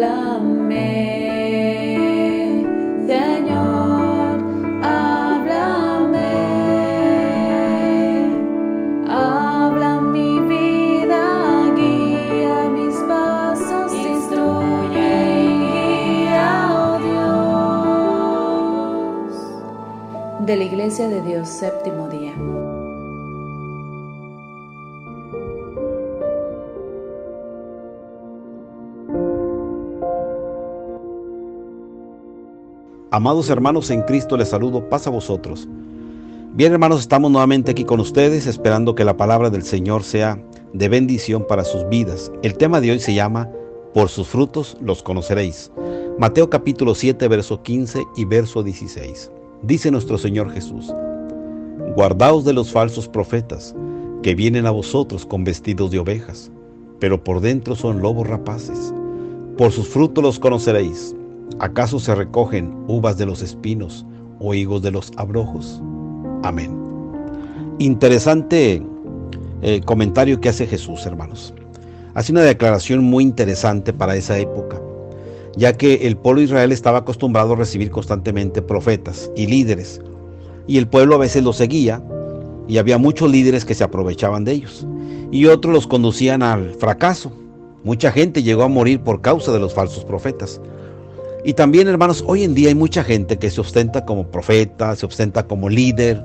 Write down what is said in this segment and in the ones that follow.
háblame, Señor, háblame. Habla mi vida, guía mis pasos, instruye y guía, oh Dios. De la Iglesia de Dios, séptimo día. Amados hermanos en Cristo, les saludo, paz a vosotros. Bien, hermanos, estamos nuevamente aquí con ustedes, esperando que la palabra del Señor sea de bendición para sus vidas. El tema de hoy se llama Por sus frutos los conoceréis. Mateo capítulo 7, verso 15 y verso 16. Dice nuestro Señor Jesús: Guardaos de los falsos profetas, que vienen a vosotros con vestidos de ovejas, pero por dentro son lobos rapaces. Por sus frutos los conoceréis. ¿Acaso se recogen uvas de los espinos o higos de los abrojos? Amén. Interesante comentario que hace Jesús, hermanos. Hace una declaración muy interesante para esa época, ya que el pueblo de Israel estaba acostumbrado a recibir constantemente profetas y líderes, y el pueblo a veces los seguía, y había muchos líderes que se aprovechaban de ellos, y otros los conducían al fracaso. Mucha gente llegó a morir por causa de los falsos profetas. Y también, hermanos, hoy en día hay mucha gente que se ostenta como profeta, se ostenta como líder,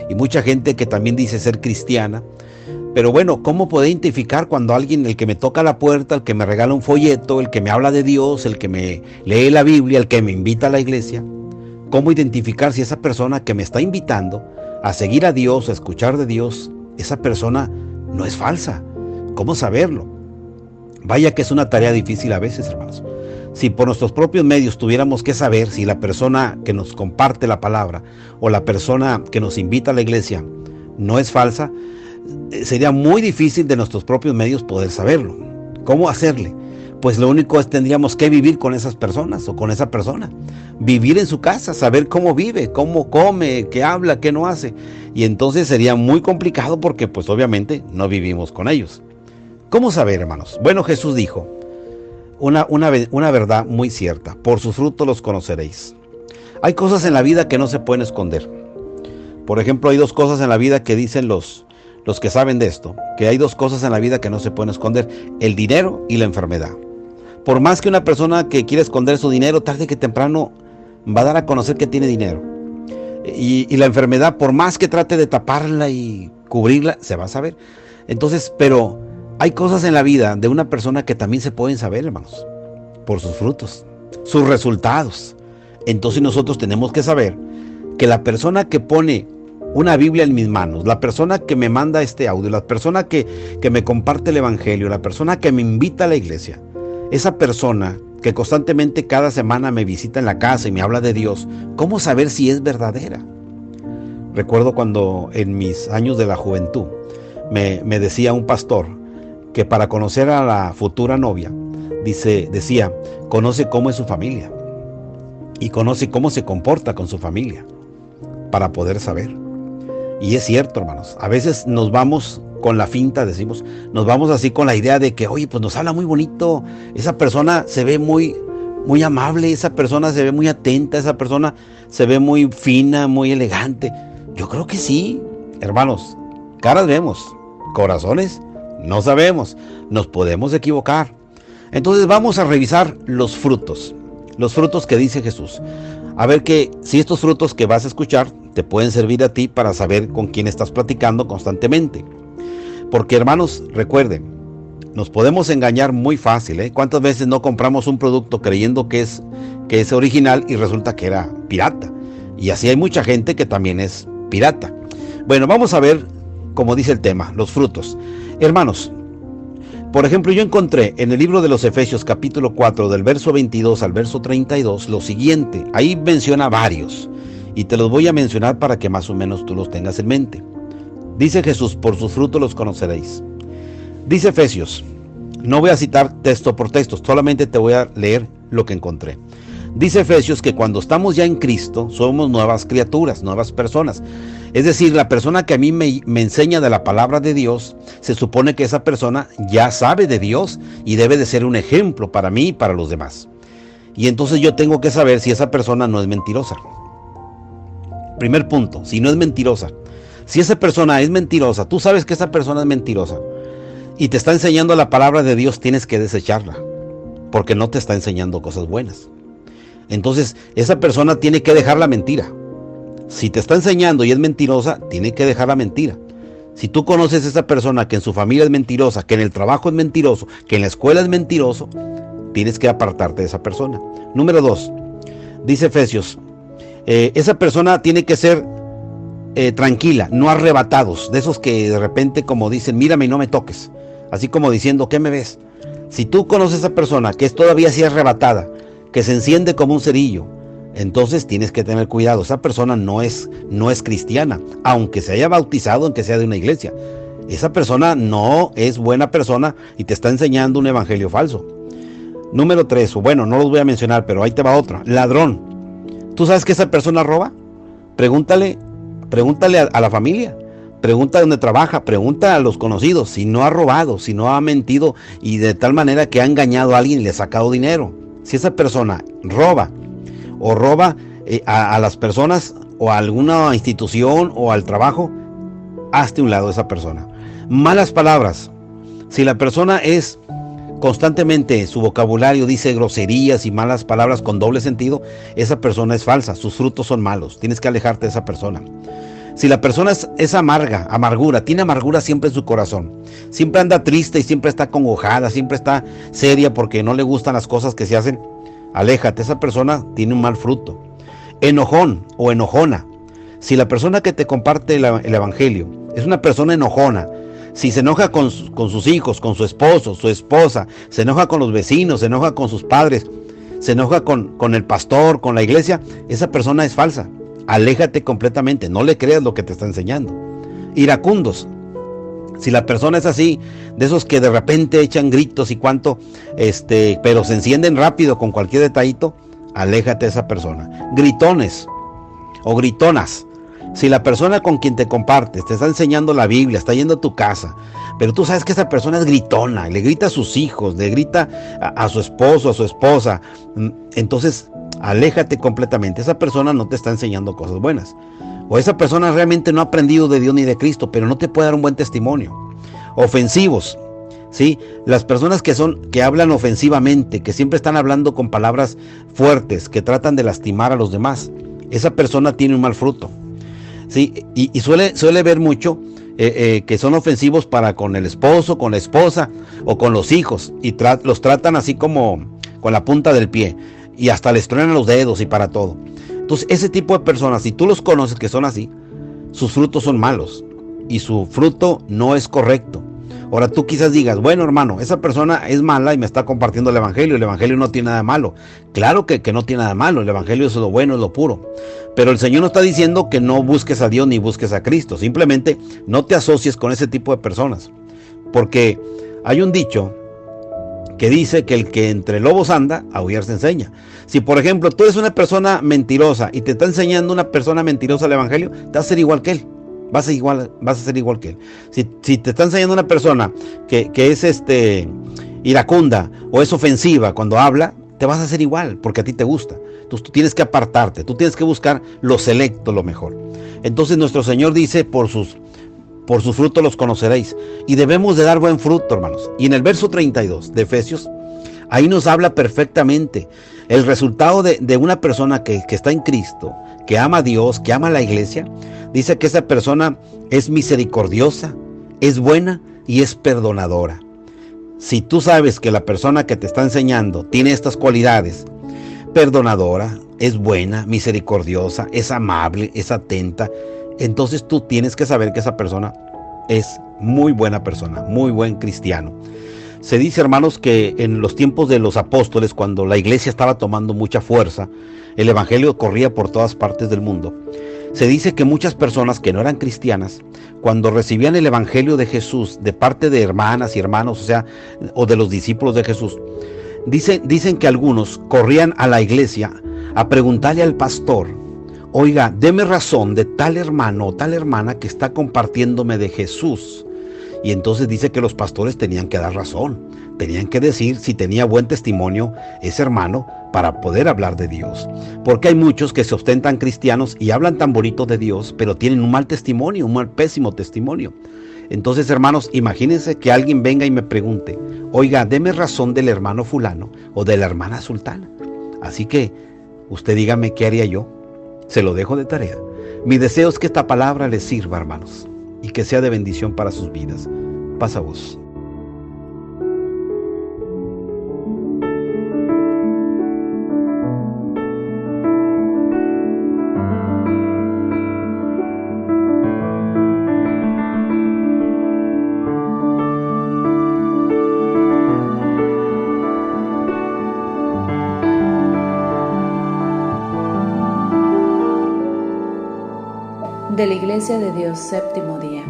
y mucha gente que también dice ser cristiana. Pero bueno, ¿cómo poder identificar cuando alguien, el que me toca la puerta, el que me regala un folleto, el que me habla de Dios, el que me lee la Biblia, el que me invita a la iglesia? ¿Cómo identificar si esa persona que me está invitando a seguir a Dios, a escuchar de Dios, esa persona no es falsa? ¿Cómo saberlo? Vaya que es una tarea difícil a veces, hermanos. Si por nuestros propios medios tuviéramos que saber si la persona que nos comparte la palabra o la persona que nos invita a la iglesia no es falsa, sería muy difícil de nuestros propios medios poder saberlo. ¿Cómo hacerle? Pues lo único es tendríamos que vivir con esas personas o con esa persona. Vivir en su casa, saber cómo vive, cómo come, qué habla, qué no hace. Y entonces sería muy complicado porque pues obviamente no vivimos con ellos. ¿Cómo saber, hermanos? Bueno, Jesús dijo una verdad muy cierta: por sus frutos los conoceréis. Hay cosas en la vida que no se pueden esconder. Por ejemplo, hay dos cosas en la vida que dicen los que saben de esto, que hay dos cosas en la vida que no se pueden esconder: el dinero y la enfermedad. Por más que una persona que quiere esconder su dinero, tarde que temprano va a dar a conocer que tiene dinero. Y la enfermedad, por más que trate de taparla y cubrirla, se va a saber. Entonces, pero hay cosas en la vida de una persona que también se pueden saber, hermanos, por sus frutos, sus resultados. Entonces nosotros tenemos que saber que la persona que pone una Biblia en mis manos, la persona que me manda este audio, la persona que me comparte el evangelio, la persona que me invita a la iglesia, esa persona que constantemente cada semana me visita en la casa y me habla de Dios, ¿cómo saber si es verdadera? Recuerdo cuando en mis años de la juventud me decía un pastor que para conocer a la futura novia, decía, conoce cómo es su familia y conoce cómo se comporta con su familia para poder saber. Y es cierto, hermanos, a veces nos vamos con la finta, decimos, nos vamos así con la idea de que, oye, pues nos habla muy bonito, esa persona se ve muy, muy amable, esa persona se ve muy atenta, esa persona se ve muy fina, muy elegante. Yo creo que sí, hermanos, caras vemos, corazones no sabemos, nos podemos equivocar. Entonces vamos a revisar los frutos que dice Jesús. A ver que si estos frutos que vas a escuchar te pueden servir a ti para saber con quién estás platicando constantemente. Porque, hermanos, recuerden, nos podemos engañar muy fácil, ¿eh? ¿Cuántas veces no compramos un producto creyendo que es original y resulta que era pirata? Y así hay mucha gente que también es pirata. Bueno, vamos a ver, como dice el tema, los frutos. Hermanos, por ejemplo, yo encontré en el libro de los Efesios capítulo 4 del verso 22 al verso 32 lo siguiente. Ahí menciona varios y te los voy a mencionar para que más o menos tú los tengas en mente. Dice Jesús, por sus frutos los conoceréis. Dice Efesios, no voy a citar texto por texto, solamente te voy a leer lo que encontré. Dice Efesios que cuando estamos ya en Cristo somos nuevas criaturas, nuevas personas. Es decir, la persona que a mí me enseña de la palabra de Dios, se supone que esa persona ya sabe de Dios y debe de ser un ejemplo para mí y para los demás. Y entonces yo tengo que saber si esa persona no es mentirosa. Primer punto, si no es mentirosa. Si esa persona es mentirosa, tú sabes que esa persona es mentirosa y te está enseñando la palabra de Dios, tienes que desecharla, porque no te está enseñando cosas buenas. Entonces, esa persona tiene que dejar la mentira. Si te está enseñando y es mentirosa, tiene que dejar la mentira. Si tú conoces a esa persona que en su familia es mentirosa, que en el trabajo es mentiroso, que en la escuela es mentiroso, tienes que apartarte de esa persona. Número 2, dice Efesios, esa persona tiene que ser tranquila, no arrebatados, de esos que de repente como dicen, mírame y no me toques, así como diciendo, ¿qué me ves? Si tú conoces a esa persona que es todavía así arrebatada, que se enciende como un cerillo, entonces tienes que tener cuidado. Esa persona no es cristiana, aunque se haya bautizado, aunque sea de una iglesia. Esa persona no es buena persona y te está enseñando un evangelio falso. Número 3, bueno, no los voy a mencionar, pero ahí te va otra. Ladrón. ¿Tú sabes que esa persona roba? Pregúntale a la familia, pregunta dónde trabaja, pregunta a los conocidos si no ha robado, si no ha mentido y de tal manera que ha engañado a alguien y le ha sacado dinero. Si esa persona roba o roba a las personas o a alguna institución o al trabajo, hazte un lado de esa persona. Malas palabras. Si la persona es constantemente, su vocabulario dice groserías y malas palabras con doble sentido, esa persona es falsa, sus frutos son malos, tienes que alejarte de esa persona. Si la persona es amargura, tiene amargura siempre en su corazón, siempre anda triste y siempre está congojada, siempre está seria porque no le gustan las cosas que se hacen, aléjate, esa persona tiene un mal fruto. Enojón o enojona. Si la persona que te comparte el evangelio es una persona enojona, si se enoja con sus hijos, con su esposo, su esposa, se enoja con los vecinos, se enoja con sus padres, se enoja con el pastor, con la iglesia, esa persona es falsa. Aléjate completamente, no le creas lo que te está enseñando. Iracundos. Si la persona es así, de esos que de repente echan gritos y cuanto, pero se encienden rápido con cualquier detallito, aléjate de esa persona. Gritones o gritonas. Si la persona con quien te compartes te está enseñando la Biblia, está yendo a tu casa, pero tú sabes que esa persona es gritona, le grita a sus hijos, le grita a su esposo, a su esposa, entonces aléjate completamente. Esa persona no te está enseñando cosas buenas. O esa persona realmente no ha aprendido de Dios ni de Cristo, pero no te puede dar un buen testimonio. Ofensivos, ¿sí? Las personas que hablan ofensivamente, que siempre están hablando con palabras fuertes, que tratan de lastimar a los demás, esa persona tiene un mal fruto. Sí, y suele ver mucho que son ofensivos para con el esposo, con la esposa o con los hijos, y los tratan así como con la punta del pie y hasta les truenan los dedos y para todo. Entonces ese tipo de personas, si tú los conoces que son así, sus frutos son malos y su fruto no es correcto. Ahora tú quizás digas, bueno hermano, esa persona es mala y me está compartiendo el evangelio no tiene nada de malo. Claro que no tiene nada de malo, el evangelio es lo bueno, es lo puro. Pero el Señor no está diciendo que no busques a Dios ni busques a Cristo, simplemente no te asocies con ese tipo de personas. Porque hay un dicho que dice que el que entre lobos anda, aullar se enseña. Si por ejemplo tú eres una persona mentirosa y te está enseñando una persona mentirosa el evangelio, te vas a ser igual que él. Vas a ser igual que él. Si te está enseñando una persona que es iracunda o es ofensiva cuando habla, te vas a hacer igual porque a ti te gusta. Entonces tú tienes que apartarte, tú tienes que buscar lo selecto, lo mejor. Entonces nuestro Señor dice, por sus frutos los conoceréis. Y debemos de dar buen fruto, hermanos. Y en el verso 32 de Efesios, ahí nos habla perfectamente el resultado de una persona que está en Cristo, que ama a Dios, que ama a la iglesia. Dice que esa persona es misericordiosa, es buena y es perdonadora. Si tú sabes que la persona que te está enseñando tiene estas cualidades, perdonadora, es buena, misericordiosa, es amable, es atenta, entonces tú tienes que saber que esa persona es muy buena persona, muy buen cristiano. Se dice, hermanos, que en los tiempos de los apóstoles, cuando la iglesia estaba tomando mucha fuerza, el evangelio corría por todas partes del mundo. Se dice que muchas personas que no eran cristianas, cuando recibían el evangelio de Jesús de parte de hermanas y hermanos, o de los discípulos de Jesús, dicen que algunos corrían a la iglesia a preguntarle al pastor oiga, deme razón de tal hermano o tal hermana que está compartiéndome de Jesús. Y entonces dice que los pastores tenían que dar razón, tenían que decir si tenía buen testimonio ese hermano para poder hablar de Dios. Porque hay muchos que se ostentan cristianos y hablan tan bonito de Dios, pero tienen un mal testimonio, pésimo testimonio. Entonces, hermanos, imagínense que alguien venga y me pregunte, oiga, deme razón del hermano fulano o de la hermana sultana. Así que, usted dígame qué haría yo. Se lo dejo de tarea. Mi deseo es que esta palabra les sirva, hermanos, y que sea de bendición para sus vidas. Pasa voz. De la Iglesia de Dios, séptimo día.